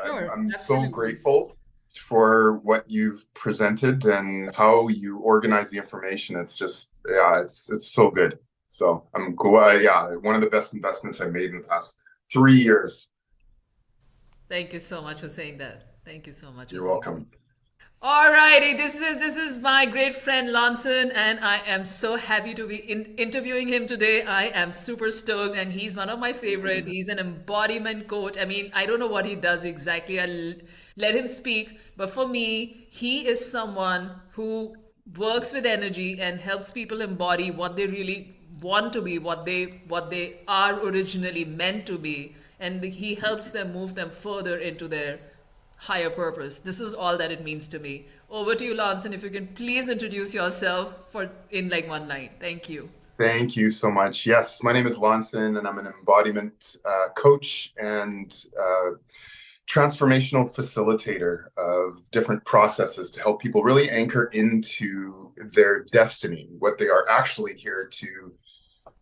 Sure, I'm so absolutely. grateful for what you've presented and how you organize the information. It's just, yeah, it's so good. So I'm glad, yeah, one of the best investments I made in the past 3 years. Thank you so much for saying that. Thank you so much for You're saying that. welcome. Alrighty, this is my great friend Loncen, and I am so happy to be interviewing him today. I am super stoked, and he's one of my favorite. He's an embodiment coach. I mean, I don't know what he does exactly. I'll let him speak, but for me, he is someone who works with energy and helps people embody what they really want to be, what they are originally meant to be, and he helps them move them further into their higher purpose. This is all that it means to me. Over to you, Lance, and if you can please introduce yourself for in like one line. Thank you. Thank you so much. Yes, my name is Loncen, and I'm an embodiment coach and transformational facilitator of different processes to help people really anchor into their destiny, what they are actually here to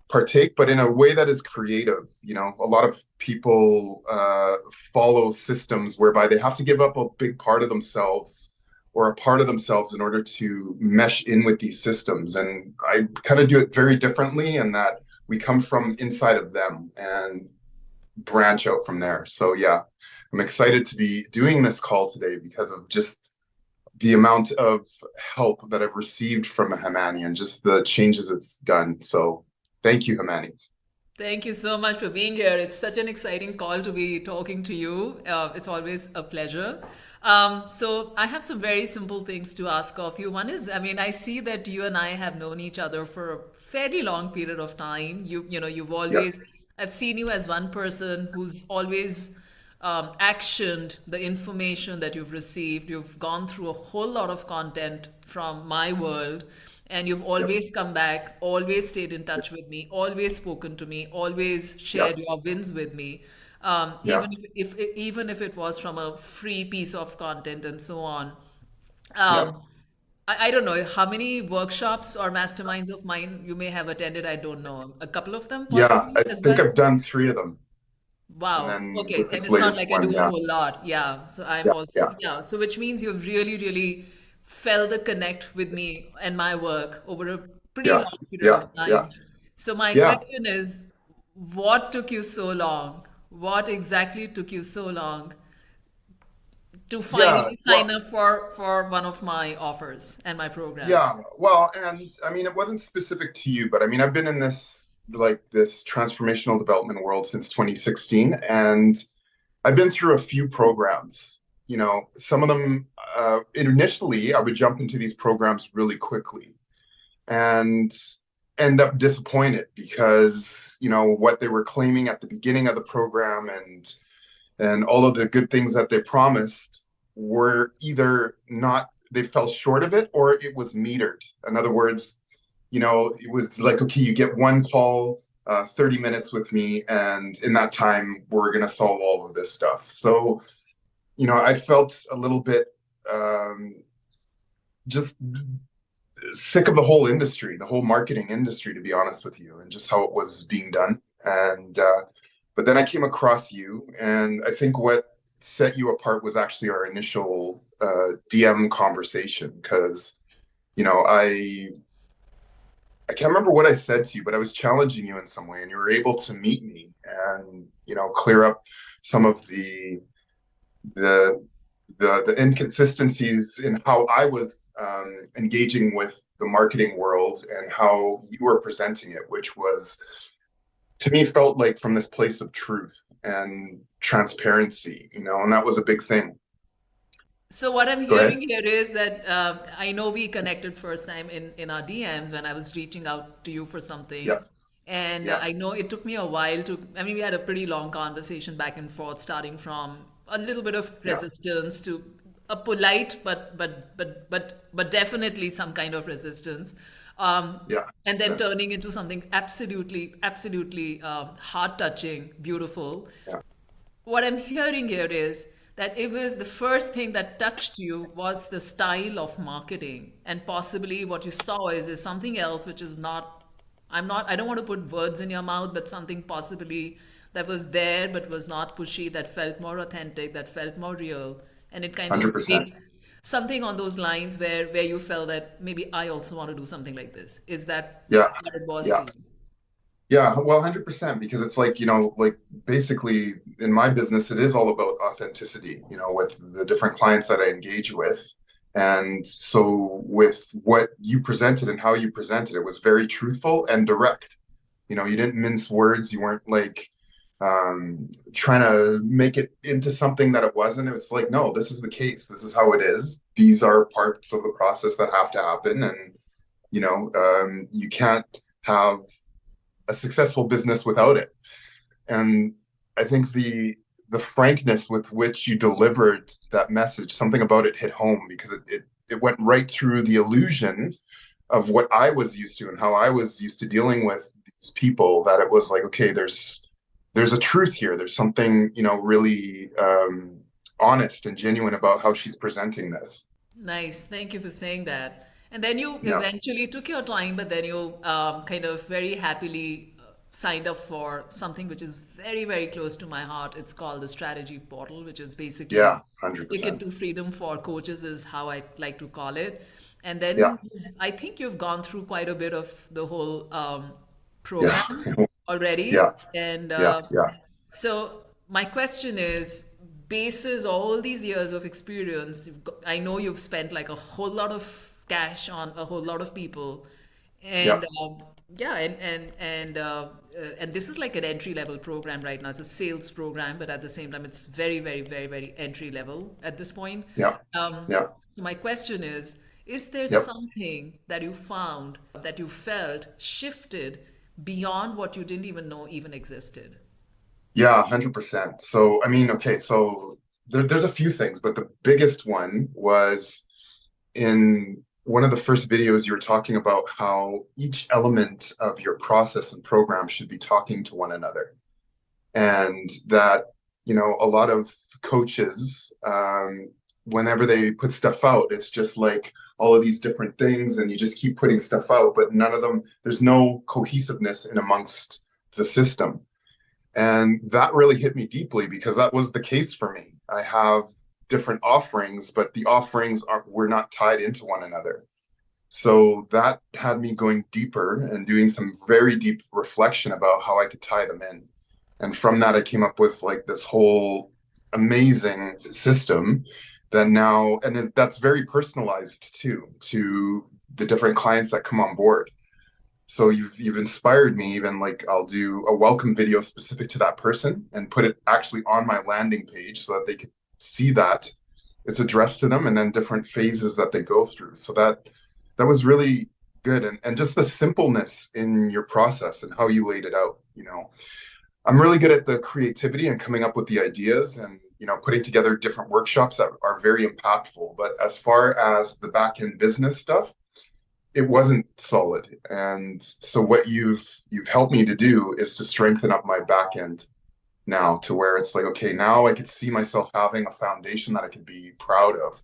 partake, but in a way that is creative. You know, a lot of people follow systems whereby they have to give up a big part of themselves or a part of themselves in order to mesh in with these systems. And I kind of do it very differently in that we come from inside of them and branch out from there. So, yeah, I'm excited to be doing this call today because of just the amount of help that I've received from Hamani and just the changes it's done. So thank you, Hamani. Thank you so much for being here. It's such an exciting call to be talking to you. It's always a pleasure. So I have some very simple things to ask of you. One is, I mean, I see that you and I have known each other for a fairly long period of time. You've Yeah, always, I've seen you as one person who's always actioned the information that you've received. You've gone through a whole lot of content from my world, and you've yeah, always come back, always stayed in touch with me, always spoken to me, always yeah, shared your wins with me, yeah, even if it was from a free piece of content and so on. yeah, Um, I don't know how many workshops or masterminds of mine you may have attended. I don't know. A couple of them yeah. possibly I as think well. I've done three of them, and Wow. then Okay. with And this it's not latest like I do one, a yeah, whole lot. Yeah. So I'm yeah, also, yeah, yeah. So which means you've really, really felt the connect with me and my work over a pretty yeah, long period yeah, of yeah, time. So my yeah, question is, what took you so long? What exactly took you so long to yeah. finally sign Well, up for one of my offers and my programs? yeah, well, and I mean, it wasn't specific to you, but I mean, I've been in this transformational development world since 2016, and I've been through a few programs. You know, some of them initially I would jump into these programs really quickly and end up disappointed because what they were claiming at the beginning of the program and all of the good things that they promised were either not, they fell short of it, or it was metered. In other words, it was like, okay, you get one call, 30 minutes with me, and in that time, we're going to solve all of this stuff. So, I felt a little bit just sick of the whole industry, the whole marketing industry, to be honest with you, and just how it was being done. But then I came across you, and I think what set you apart was actually our initial DM conversation because you know I I can't remember what I said to you, but I was challenging you in some way, and you were able to meet me and clear up some of the the inconsistencies in how I was engaging with the marketing world and how you were presenting it, which was to me felt like from this place of truth and transparency, and that was a big thing. So what I'm Go ahead. hearing here is that I know we connected first time in our DMs when I was reaching out to you for something. Yeah, And yeah, I know it took me a while I mean, we had a pretty long conversation back and forth, starting from a little bit of yeah, resistance to a polite, but definitely some kind of resistance. Um, yeah, and then yeah, turning into something absolutely heart touching, beautiful. yeah, What I'm hearing here is that it was the first thing that touched you was the style of marketing, and possibly what you saw is something else which is not, I don't want to put words in your mouth, but something possibly that was there but was not pushy, that felt more authentic, that felt more real, and it kind of 100%. made something on those lines where you felt that maybe I also want to do something like this. Is that Yeah. what it was for Yeah. you? Yeah, well, 100%, because it's like, like basically in my business, it is all about authenticity, with the different clients that I engage with. And so with what you presented and how you presented, it was very truthful and direct. You didn't mince words. You weren't like trying to make it into something that it wasn't. It's like, no, this is the case. This is how it is. These are parts of the process that have to happen. And, you can't have a successful business without it. And I think the frankness with which you delivered that message, something about it hit home, because it went right through the illusion of what I was used to and how I was used to dealing with these people, that it was like, okay, there's a truth here. There's something, really honest and genuine about how she's presenting this. Nice. Thank you for saying that. And then you Yeah. eventually took your time, but then you kind of very happily signed up for something which is very, very close to my heart. It's called the Strategy Portal, which is basically Yeah. a ticket 100%. to freedom for coaches, is how I like to call it. And Yeah. then I think you've gone through quite a bit of the whole Yeah. program already. Yeah. And Yeah. Yeah. so my question is, basis all these years of experience, I know you've spent like a whole lot of cash on a whole lot of people, Yeah. and yeah, and this is like an entry level program right now. It's a sales program, but at the same time, it's very, very, very, very entry level at this point. Yeah. Um, Yeah. so my question is there Yep. something that you found that you felt shifted beyond what you didn't even know even existed? Yeah, 100%. So, I mean, okay, so there's a few things, but the biggest one was in one of the first videos, you were talking about how each element of your process and program should be talking to one another. And that, a lot of coaches, whenever they put stuff out, it's just like all of these different things, and you just keep putting stuff out, but none of them, there's no cohesiveness in amongst the system. And that really hit me deeply, because that was the case for me. I have different offerings, but the offerings aren't, we're not tied into one another. So that had me going deeper and doing some very deep reflection about how I could tie them in. And from that, I came up with like this whole amazing system that now, and that's very personalized too, to the different clients that come on board. So you've inspired me. Even like I'll do a welcome video specific to that person and put it actually on my landing page so that they could see that it's addressed to them, and then different phases that they go through. So that was really good. And just the simpleness in your process and how you laid it out. I'm really good at the creativity and coming up with the ideas, and putting together different workshops that are very impactful. But as far as the back end business stuff, it wasn't solid. And so what you've helped me to do is to strengthen up my back end now, to where it's like, okay, now I could see myself having a foundation that I could be proud of.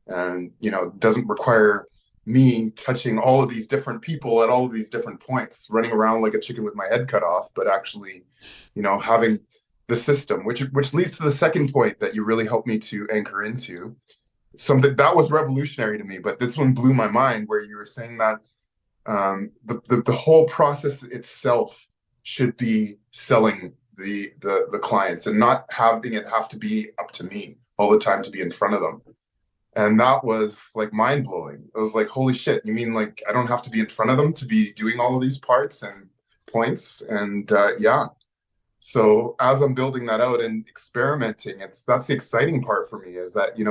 And it doesn't require me touching all of these different people at all of these different points, running around like a chicken with my head cut off, but actually, having the system, which leads to the second point that you really helped me to anchor into, something that was revolutionary to me. But this one blew my mind, where you were saying that the whole process itself should be selling the clients, and not having it have to be up to me all the time to be in front of them. And that was like mind blowing. It was like, holy shit, you mean like I don't have to be in front of them to be doing all of these parts and points? And yeah. So as I'm building that out and experimenting, that's the exciting part for me, is that you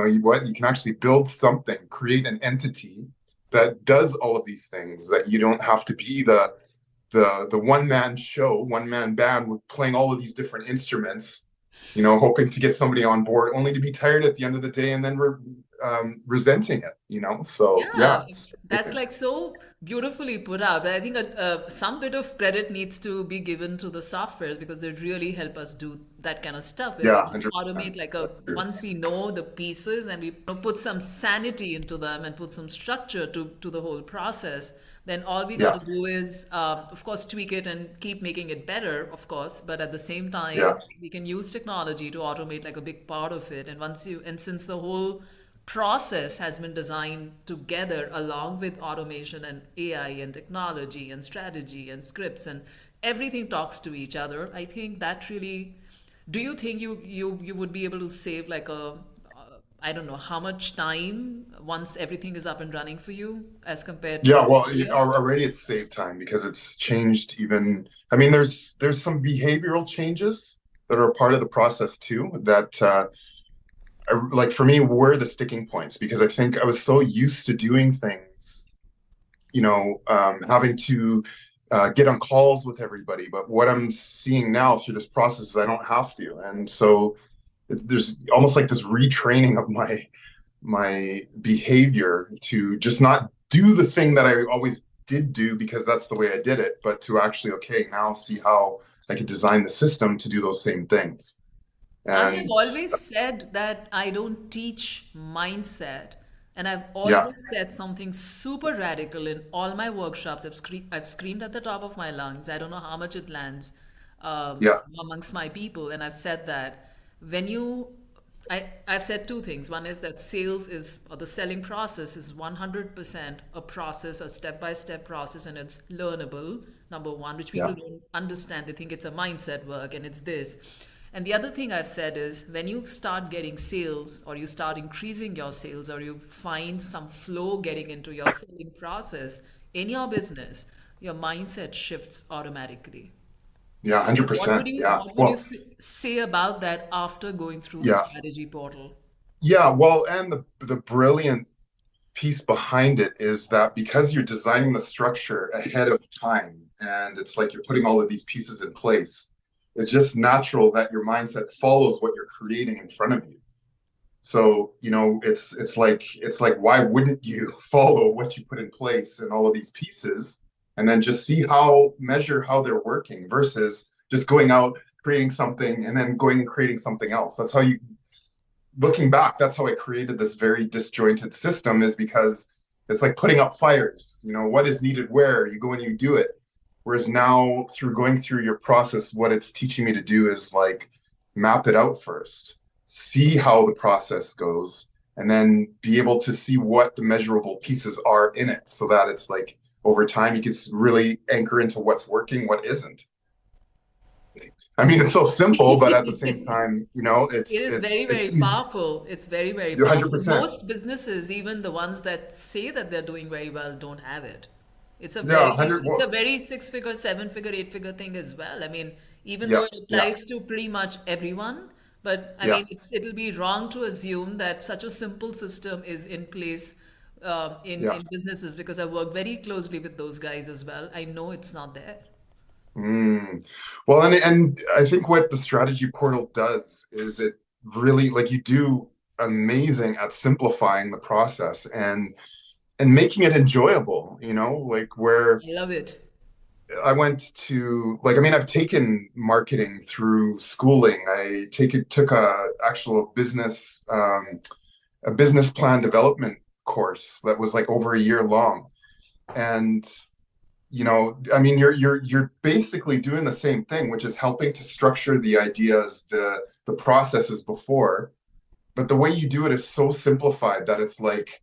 can actually build something, create an entity that does all of these things, that you don't have to be the one man show, one man band with playing all of these different instruments, hoping to get somebody on board, only to be tired at the end of the day, and then resenting it, So yeah, Yeah, it's that's like so beautifully put out. But I think some bit of credit needs to be given to the softwares because they really help us do that kind of stuff where we yeah, can automate 100%. like That's true. once we know the pieces and we put some sanity into them and put some structure to the whole process, then all we got Yeah, to do is, of course, tweak it and keep making it better, of course. But at the same time, yeah, we can use technology to automate like a big part of it. And since the whole process has been designed together along with automation and AI and technology and strategy and scripts and everything talks to each other. I think that really. Do you think you would be able to save like I don't know how much time once everything is up and running for you as compared to yeah. Well, earlier? already it's saved time because it's changed. Even, I mean, there's some behavioral changes that are a part of the process too. That like for me were the sticking points because I think I was so used to doing things, having to get on calls with everybody. But what I'm seeing now through this process is I don't have to, and so there's almost like this retraining of my behavior to just not do the thing that I always did do because that's the way I did it, but to actually, okay, now see how I can design the system to do those same things. I have And always said that I don't teach mindset. And I've yeah, always said something super radical in all my workshops. I've screamed at the top of my lungs. I don't know how much it lands yeah, amongst my people. And I've said that when I've said two things. One is that or the selling process is 100% a process, a step by step process, and it's learnable, number one, which yeah, people don't understand. They think it's a mindset work and it's this. And the other thing I've said is when you start getting sales or you start increasing your sales or you find some flow getting into your selling process in your business, your mindset shifts automatically. yeah, What would 100%. you Yeah. what would you Well, say about that after going through the yeah, strategy portal? yeah. Well, and the brilliant piece behind it is that because you're designing the structure ahead of time and it's like you're putting all of these pieces in place, it's just natural that your mindset follows what you're creating in front of you. So, it's like why wouldn't you follow what you put in place and all of these pieces and then just see how measure how they're working versus just going out creating something and then going and creating something else. That's how you looking back, that's how I created this very disjointed system is because it's like putting out fires. What is needed where, you go and you do it. Whereas now, through going through your process, what it's teaching me to do is like map it out first, see how the process goes, and then be able to see what the measurable pieces are in it so that it's like over time you can really anchor into what's working, what isn't. I mean, it's so simple, but at the same time, It is very, it's very easy. powerful. It's very, very You're powerful. 100%. Most businesses, even the ones that say that they're doing very well, don't have it. Yeah, 100. It's a Well, very six-figure, seven-figure, eight-figure thing as well. I mean, even though yeah, it yeah, applies to pretty much everyone, but I yeah, mean, it'll be wrong to assume that such a simple system is in place yeah. in businesses because I work very closely with those guys as well. I know it's not there. Mm. Well, and I think what the strategy portal does is it really like you do amazing at simplifying the process and making it enjoyable, like where I love it. I went to like I mean I've taken marketing through schooling. I took a business plan development course that was like over a year long. And I mean, you're basically doing the same thing, which is helping to structure the ideas, the processes before. But the way you do it is so simplified that it's like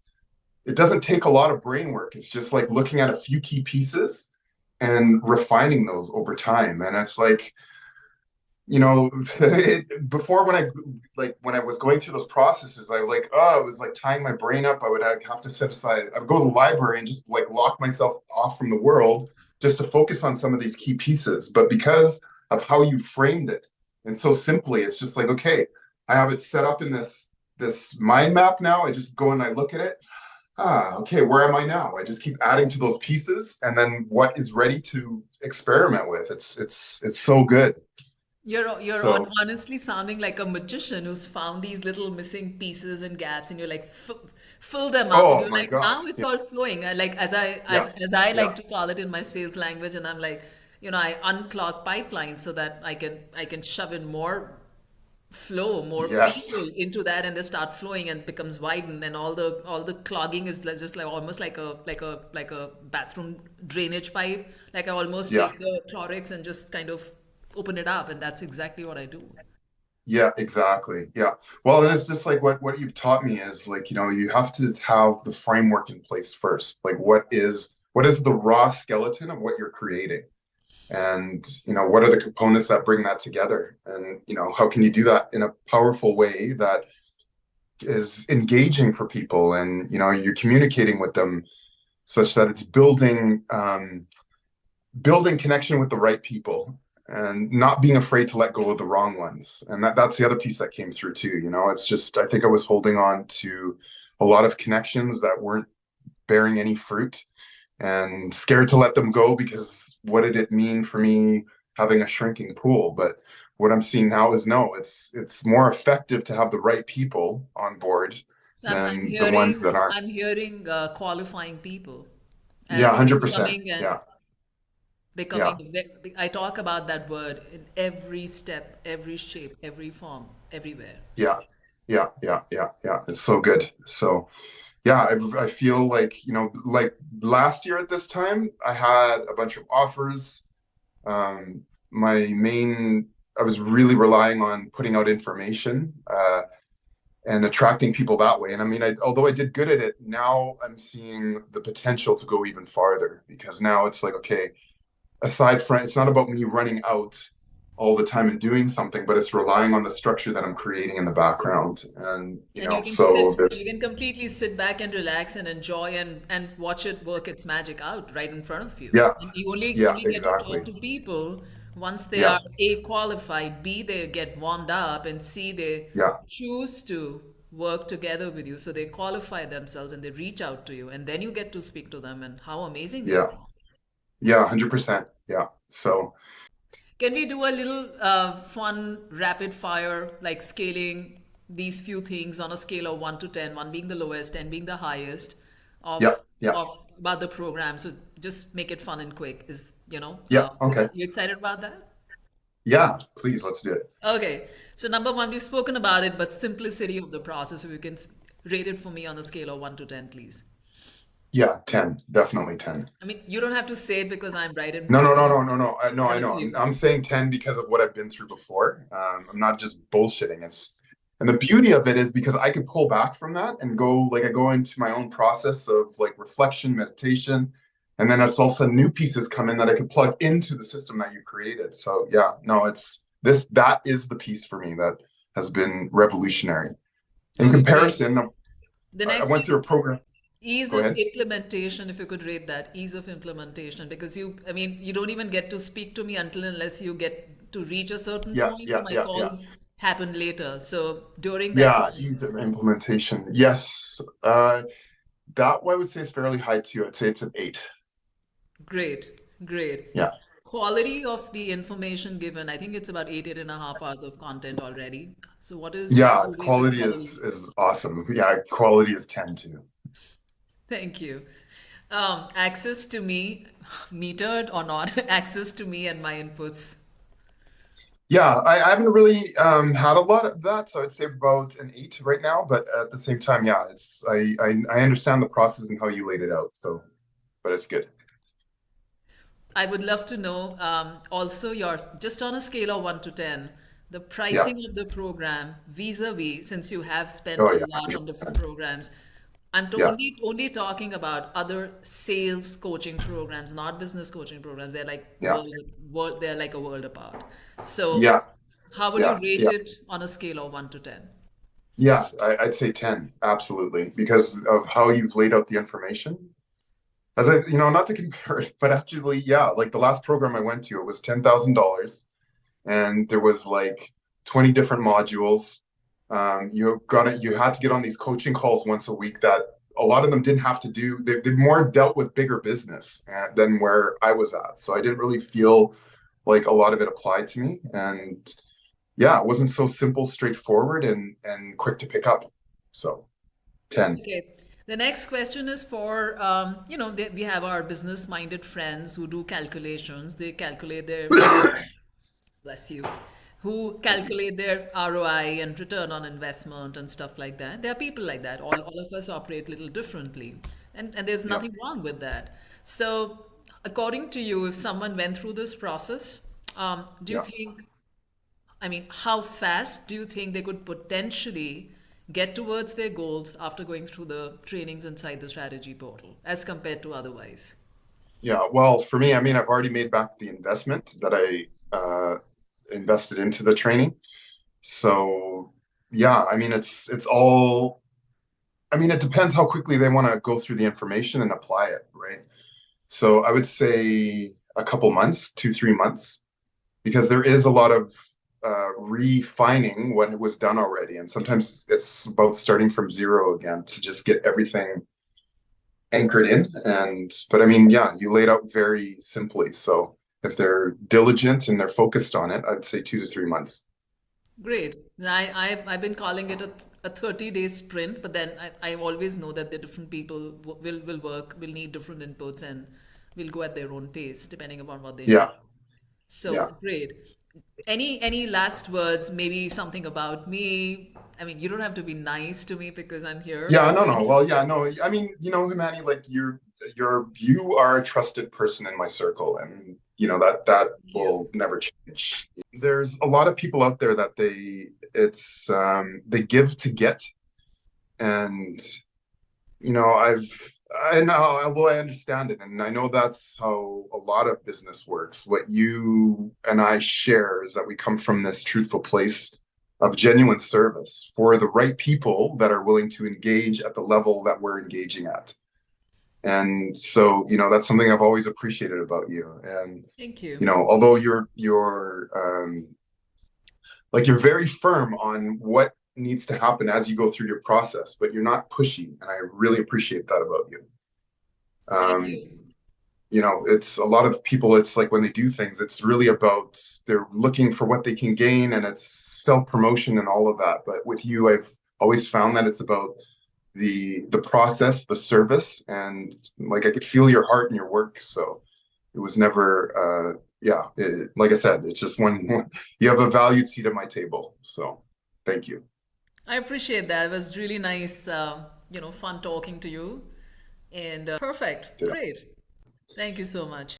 it doesn't take a lot of brain work. It's just like looking at a few key pieces and refining those over time. And it's like before when I was going through those processes, I like, oh, it was like tying my brain up. I would have to set aside, I would go to the library and just like lock myself off from the world just to focus on some of these key pieces. But because of how you framed it and so simply, it's just like, okay, I have it set up in this mind map now. I just go and I look at it. Okay, where am I now? I just keep adding to those pieces and then what is ready to experiment with. It's so good. So, honestly sounding like a magician who's found these little missing pieces and gaps, and you're like fill them up, and oh you're my like God. now it's Yeah, all flowing. Like yeah, as I yeah, like to call it in my sales language, and I'm like, I unclog pipelines so that I can shove in more flow, more yes, people into that, and they start flowing and becomes widened, and all the clogging is just like almost like a bathroom drainage pipe. Like I almost yeah. take the Trorex and just kind of open it up, and that's exactly what I do. Yeah, exactly. Yeah. Well, and it's just like what you've taught me is like, you have to have the framework in place first. Like what is the raw skeleton of what you're creating? And, what are the components that bring that together? And, how can you do that in a powerful way that is engaging for people and, you're communicating with them such that it's building connection with the right people and not being afraid to let go of the wrong ones. And that's the other piece that came through too. It's just I think I was holding on to a lot of connections that weren't bearing any fruit and scared to let them go because what did it mean for me having a shrinking pool? But what I'm seeing now is no, it's more effective to have the right people on board So than the ones that aren't. I'm hearing qualifying people Yeah, as 100%. becoming and Yeah, becoming. yeah. I talk about that word in every step, every shape, every form, everywhere. Yeah, yeah, yeah, yeah, yeah. It's so good. So, yeah, I feel like, like last year at this time, I had a bunch of offers. Um, my main, I was really relying on putting out information and attracting people that way. And I mean, although I did good at it, now I'm seeing the potential to go even farther because now it's like, okay, aside from it's not about me running out all the time and doing something, but it's relying on the structure that I'm creating in the background. And, And so you there's, can completely sit back and relax and enjoy and watch it work its magic out right in front of you. yeah, And you yeah, only get to talk exactly. to people once they Yeah, are A, qualified, B, they get warmed up, and C, they yeah, choose to work together with you. So they qualify themselves and they reach out to you, and then you get to speak to them. And how amazing is yeah, that? yeah, 100%. Yeah. So, Can we do a little fun rapid fire, like scaling these few things on a scale of 1 to 10, 1 being the lowest, 10 being the highest yeah, yeah, of about the program? So just make it fun and quick. yeah. Okay. You excited about that? Yeah, please, let's do it. Okay. So number one, we've spoken about it, but simplicity of the process. So you can rate it for me on a scale of 1 to 10, please. Yeah, 10, definitely 10. I mean, you don't have to say it because I'm No, no, no, right no, no, no. I know, front I of know. I'm, you. I'm saying 10 because of what I've been through before. I'm not just bullshitting. And the beauty of it is because I could pull back from that and I go into my own process of like reflection, meditation, and then it's also new pieces come in that I could plug into the system that you created. So yeah, no, that is the piece for me that has been revolutionary. In Okay, great. comparison, The I next went through is a program. ease Go of ahead. implementation, if you could rate that, ease of implementation, because I mean, you don't even get to speak to me until unless you get to reach a certain Yeah, point. So yeah, my yeah, yeah. calls happen later. So during that Yeah, time, ease of implementation. Yes. That I would say is fairly high too. I'd say it's an 8. great, great. Yeah. Quality of the information given, I think it's about 8.5 hours of content already. So how do Yeah, you rate the quality quality? is awesome. Yeah, quality is 10 too. Thank you. Access to me, metered or not, access to me and my inputs. Yeah, I haven't really had a lot of that, so I'd say about an 8 right now. But at the same time, yeah, I understand the process and how you laid it out. So, but it's good. I would love to know also just on a scale of 1 to 10, the Yeah. pricing of the program vis-a-vis, since you have spent Oh a yeah, lot on different 100%. programs. I'm Yeah, only talking about other sales coaching programs, not business coaching programs. They're like yeah, they're like a world apart. So yeah, how would you yeah, rate yeah, it on a scale of 1 to 10? yeah. I'd say 10, absolutely, because of how you've laid out the information. As not to compare it, but actually, yeah, like the last program I went to, it was $10,000 and there was like 20 different modules. You had to get on these coaching calls once a week that a lot of them didn't have to do. They more dealt with bigger business than where I was at. So I didn't really feel like a lot of it applied to me. And yeah, it wasn't so simple, straightforward, and quick to pick up. So 10. Okay. The next question is for, we have our business-minded friends who do calculations. They calculate their, bless you, who Thank you. calculate their ROI and return on investment and stuff like that. There are people like that. All of us operate a little differently. And there's Yeah. nothing wrong with that. So, according to you, if someone went through this process, do you Yeah. think, I mean, how fast do you think they could potentially get towards their goals after going through the trainings inside the strategy portal as compared to otherwise? Yeah. Well, for me, I mean, I've already made back the investment that I invested into the training. So yeah, I mean, it's all. I mean, it depends how quickly they want to go through the information and apply it, right? So I would say a couple months, 2, 3 months, because there is a lot of refining what was done already, and sometimes it's about starting from zero again to just get everything anchored in. And but I mean, yeah, you laid out very simply. So if they're diligent and they're focused on it, I'd say 2 to 3 months. Great. I've been calling it a 30-day sprint, but then I always know that the different people will work, will need different inputs and will go at their own pace depending upon what they need. Yeah, So yeah, great. Any last words, maybe something about me? I mean, you don't have to be nice to me because I'm here, yeah. but No, no. Well, yeah, no. I mean, Manny, like you are a trusted person in my circle, and that thank you. will never change. There's a lot of people out there that they give to get, and I know, although I understand it, and I know that's how a lot of business works. What you and I share is that we come from this truthful place of genuine service for the right people that are willing to engage at the level that we're engaging at. And so, that's something I've always appreciated about you. And, Thank you. although you're very firm on what needs to happen as you go through your process, but you're not pushy. And I really appreciate that about you. Thank Um, you. it's a lot of people, it's like when they do things, it's really about they're looking for what they can gain and it's self-promotion and all of that. But with you, I've always found that it's about the process, the service, and like I could feel your heart in your work. So it was never like I said, it's just one you have a valued seat at my table. So thank you. I appreciate that. It was really nice, fun talking to you. And perfect. Yeah. Great. Thank you so much.